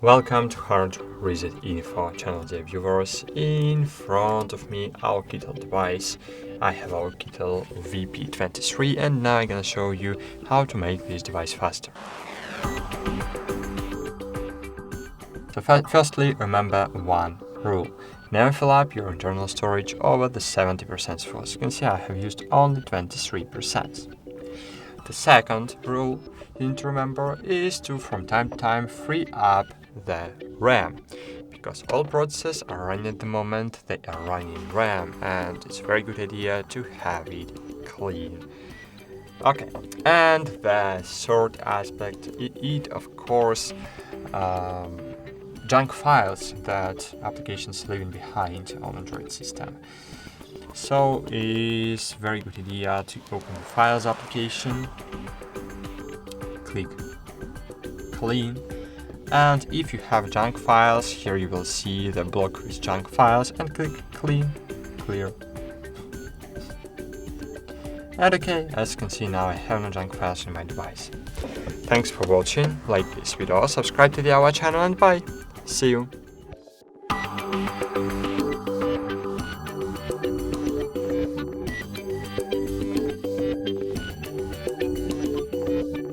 Welcome to HardReset.Info channel, dear viewers. In front of me, our OUKITEL device. I have our OUKITEL WP23, and now I'm gonna show you how to make this device faster. So firstly, remember one rule. Never fill up your internal storage over the 70% threshold. As you can see, I have used only 23%. The second rule you need to remember is to, from time to time, free up the RAM, because all processes are running at the moment, they are running in RAM, and it's a very good idea to have it clean. Okay, and the third aspect, of course, junk files that applications leaving behind on Android system. So it's a very good idea to open the Files application, click Clean, and if you have junk files, here you will see the block with junk files, and click Clean, Clear. And okay, as you can see now I have no junk files in my device. Thanks for watching, like this video, subscribe to our channel, and bye! See you!